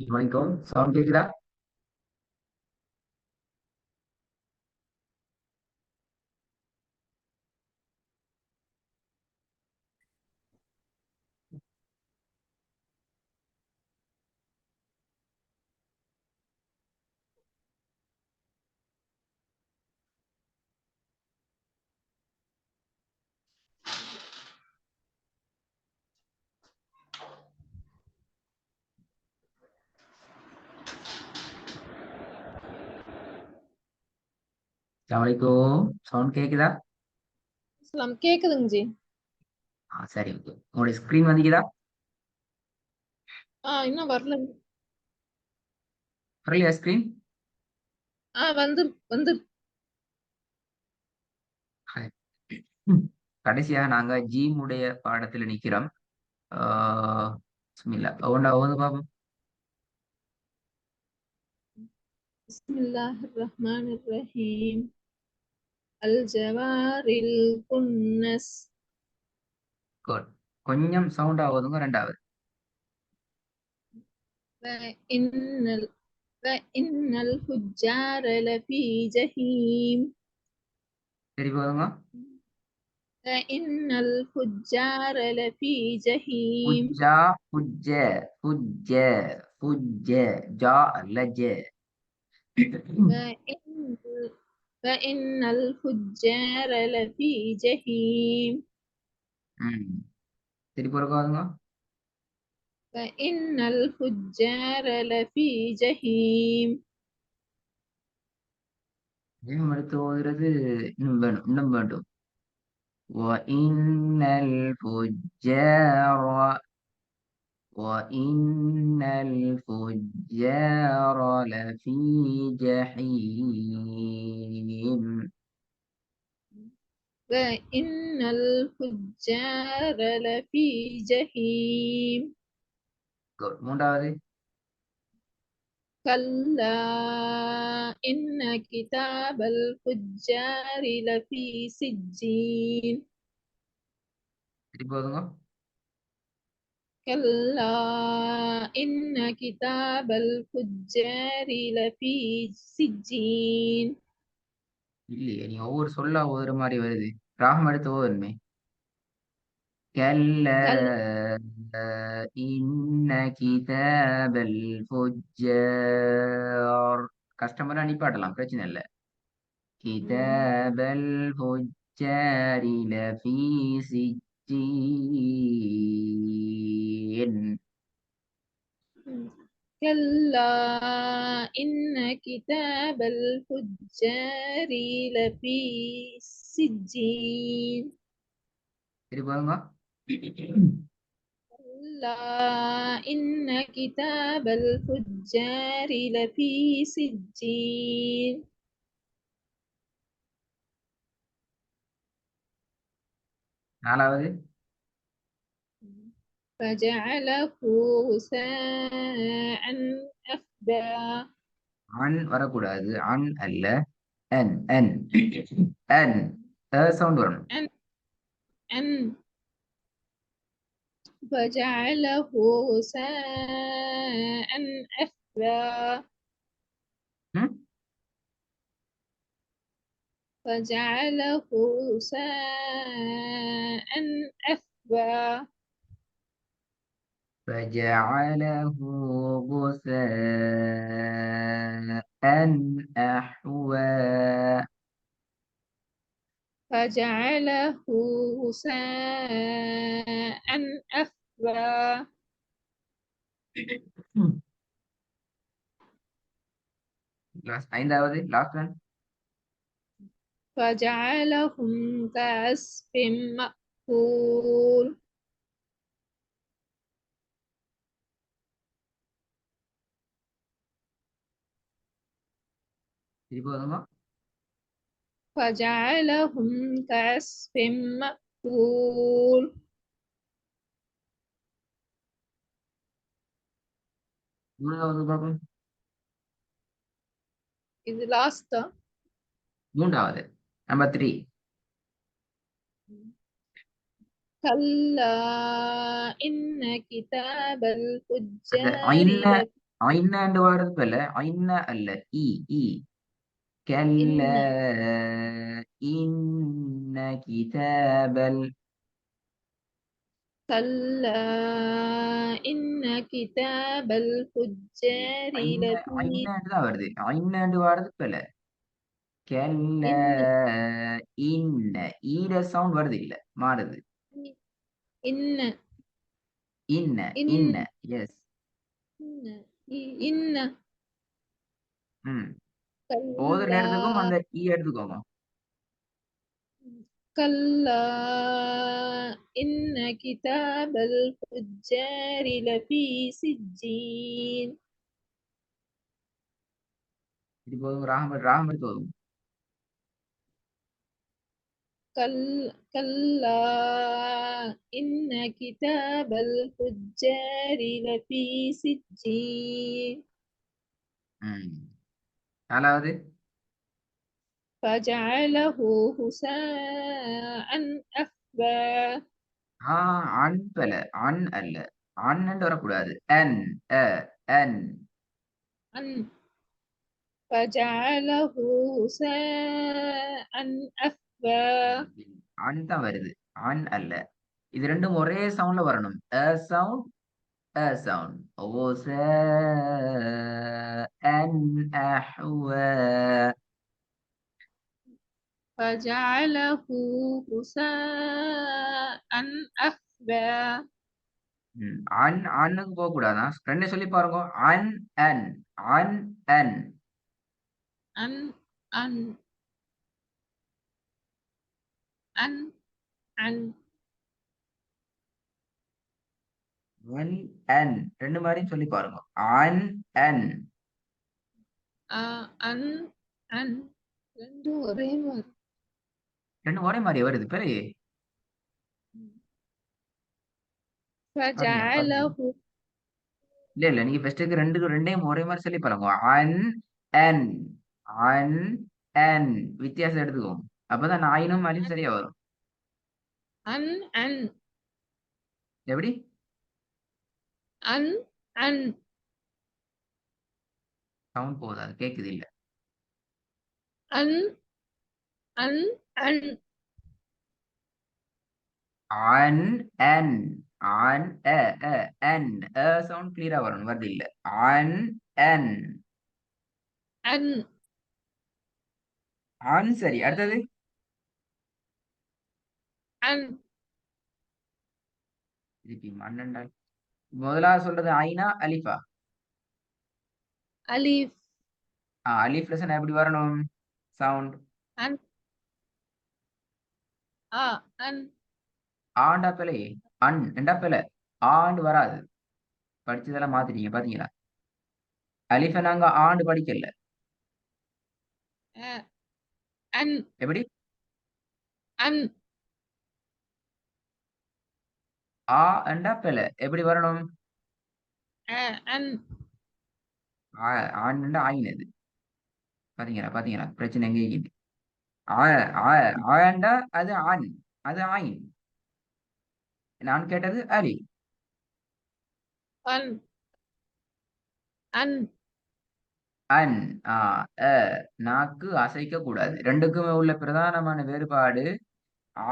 வணக்கம். சவுண்ட் கேக்குதா? வணக்கம். சவுண்ட் கேக்குதா? அஸ்லாம் கேக்குதுங்க ஜி. சரி, ஓகே. உங்களுடைய ஸ்கிரீன் வந்துக்குதா? இன்னும் வரல. வரலையா ஸ்கிரீன்? வந்து வந்து கடைசியா நாங்க ஜீமுடைய பாடத்துல நிக்கிறோம். பிஸ்மில்லா. ஒவ்வொன்றா ஓது பாப்போம். பிஸ்மில்லாஹிர் ரஹ்மானிர் ரஹீம். அல் ஜவாரில் குன்னஸ். Good. கொஞ்சம் சவுண்டா ஓதுங்க. ரெண்டாவது. இன்னல் இன்னல் ஃபுஜ்ஜார லஃபீ ஜஹீம். சரி போதுங்க. இன்னல் ஃபுஜ்ஜார லஃபீ ஜஹீம். புஜ்ஜா, புஜ்ஜ, புஜ்ஜ, புஜ்ஜ, ஜா அல்ல ஜ. இன்னல் ஃபுஜ்ஜார லஃபீ ஜஹீம். சரி போதுங்க. இன்னல் ஃபுஜ்ஜார லஃபீ ஜஹீம். அடுத்து ஓதுறது இன்னும் வேணும், இன்னும் வேண்டும். وإن الفجار لفي جحيم. وإن الفجار لفي جحيم. மூன்றாவது. كلا إن كتاب الفجار لفي سجين. சரி போதுங்க. كلا إن كتاب الفجار لفي سجين. இல்லையே, நீ ஒவ்வொரு சொல்லா ஒவ்வொரு மாதிரி வருது. ராகம் எடுத்து ஓதுமே. كلا كلا إن كتاب الفجار. கஸ்டமரா நிப்பாட்டலாம், பிரச்சனை இல்லை. كتاب الفجار لفي سجين. كلا إن كتاب الفجار لفي سجين. சரி பாருங்க. كلا إن كتاب الفجار لفي سجين. நாலாவது. فجعله غثاء أحوى. அன் வரக்கூடாது, அன் அல்ல, அன் அன் அன் சவுண்ட் வரணும். أن أن فجعله غثاء أحوى. ம்? فجعله غثاء أحوى. فجعله غثاء أحوى. فجعله غثاء أحوى. ஐந்தாவது, லாஸ்ட் ஒன். فجعلهم كعصف مأكول. சரி போதுங்க. فجعلهم كعصف مأكول. மூணாவது பார்ப்போம். இது லாஸ்டா? மூன்றாவது, நம்பர் 3. كلا إن كتاب அந்த الفجار இல்ல, ஐன்னாண்டு வாரது இல்ல ஐன்ன அல்ல இ இ كلا إن إن كتاب كلا إن كتاب الفجار لفي ஐன்னாண்டு தான் வருது ஐன்னாண்டு வாரது இல்ல كلا إن இன்ன ஈர சவுண்ட் வருது இல்ல மாறுது إن இன்ன இன்ன إن எஸ் إن ம் ஓதுற நேரத்துக்கும் كلا அந்த ஈ எடுத்துக்கோங்க كلا إن كتاب الفجار لفي سجين இது போதும் ராகம் ராகம் எடுத்து போதும் كلا إن كتاب الفجار لفي سجين ம் நாலாவது فجعله هساء أحوى அன் பல அன் அல்ல அன்னு வரக்கூடாது அன் அ அன் أن فجعله هساء أحوى அன் தான் வருது அன் அல்ல இது ரெண்டும் ஒரே சவுண்ட்ல வரணும் அ சவுண்ட் அ சவுண்ட் ஓச அன் அஹ்வ فجعله هساء أحوى அன் அன்னுக்கு போக கூடாதா ரெண்டே சொல்லி பாருங்க அன் அன் அன் அன் أن أن أن أن அன் அன் ரெண்டு மாதிரியும் சொல்லி பாருங்க அன் அன் أن أن ரெண்டும் ஒரே மாதிரி ரெண்டு ஒரே மாதிரி வருது பெரிய பாத்தீங்களா பாத்தீங்களா فجعله இல்ல இல்ல நீங்க ஃபர்ஸ்ட்டுக்கு ரெண்டையும் ஒரே மாதிரி சொல்லி பாருங்க அன் அன் அன் அன் வித்தியாசம் எடுத்துக்கோங்க அப்பதான் நாயினும் அலியும் சரியா வரும் أن أن எப்படி أن أن சவுண்ட் போகுது அது கேக்குது இல்ல أن أن أن அன் அன் அன் அ அ அன் அ சவுண்ட் கிளியரா வரணும் வருது இல்ல அன் அன் أن அன் சரி அடுத்தது أن திருப்பி மன்னண்டால் முதலாவது சொல்றது ஐனா அலிஃபா ألف அலிஃப் லெசன் எப்படி வரணும் சவுண்ட் أن أن ஆண்டா பிள்ளை அன் ரெண்டா பிள்ளை ஆண்டு வராது படிச்சதெல்லாம் மாத்திட்டீங்க பாத்தீங்களா அலிஃபை நாங்க ஆண்டு படிக்கல أن எப்படி أن ஆ அண்டா பிள்ளை எப்படி வரணும் أن ஆண்டா ஆயினது பாத்தீங்களா பாத்தீங்களா பிரச்சனை எங்க இருக்குது ஆ ஆ ஆண்டா அது ஆண் அது ஆயின் நான் கேட்டது அலி أن أن அன் ஆ அ நாக்கு அசைக்க கூடாது ரெண்டுக்குமே உள்ள பிரதானமான வேறுபாடு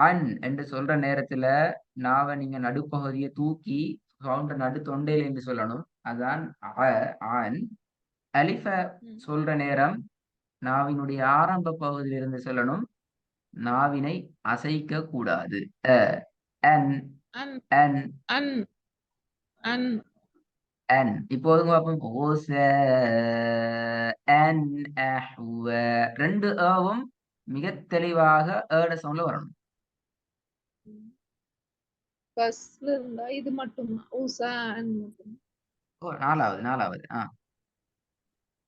ஆண் என்று சொல்ற நேரத்துல நாவை நீங்க நடுப்பகுதியை தூக்கி சவுண்ட நடு தொண்டையில என்று சொல்லணும் அதான் ஆண் அலிஃப சொல்ற நேரம் நாவினுடைய ஆரம்ப பகுதியிலிருந்து சொல்லணும் நாவினை அசைக்க கூடாது அ அன் أن அன் أن أن அன் இப்போதுங்க பார்ப்போம் ஓச அன் அஹ்வ ரெண்டு அவும் மிக தெளிவாக ஏட சவுண்ட்ல வரணும் பஸ்ல இருந்தா இது மட்டும் ஊசா அன் மட்டும் ஓ நாலாவது நாலாவது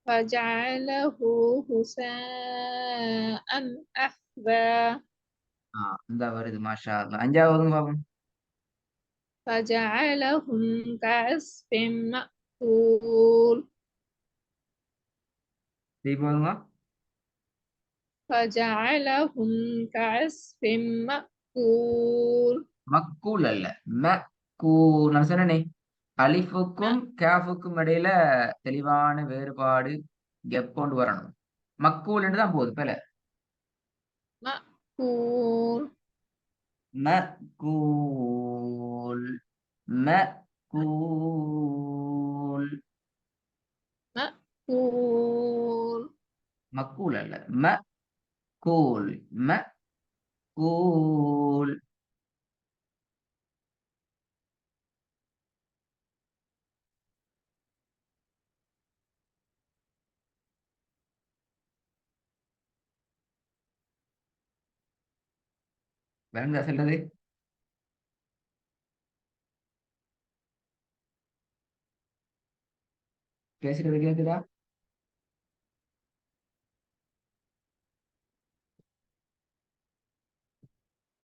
فجعله هساء أحوى இந்த வருது மாஷா அல்லாஹ் அஞ்சாவதுங்க பாப்போம் فجعلهم كعصف مأكول போதுங்க فجعلهم كعصف مأكول மக்கூல் அல்ல மக்கூ நான் சொன்னேனே ம அலிஃபுக்கும் கேஃபுக்கும் இடையில தெளிவான வேறுபாடு எப்போண்டு வரணும். மக்கூல் தான் போகுது பில. மக்கூல் மக்கூல் மக்கூல் மக்கூல் மக்கூல் அல்ல, கூல் கூல். விளங்குதா சொல்றது? பேசுறது கேக்குதா?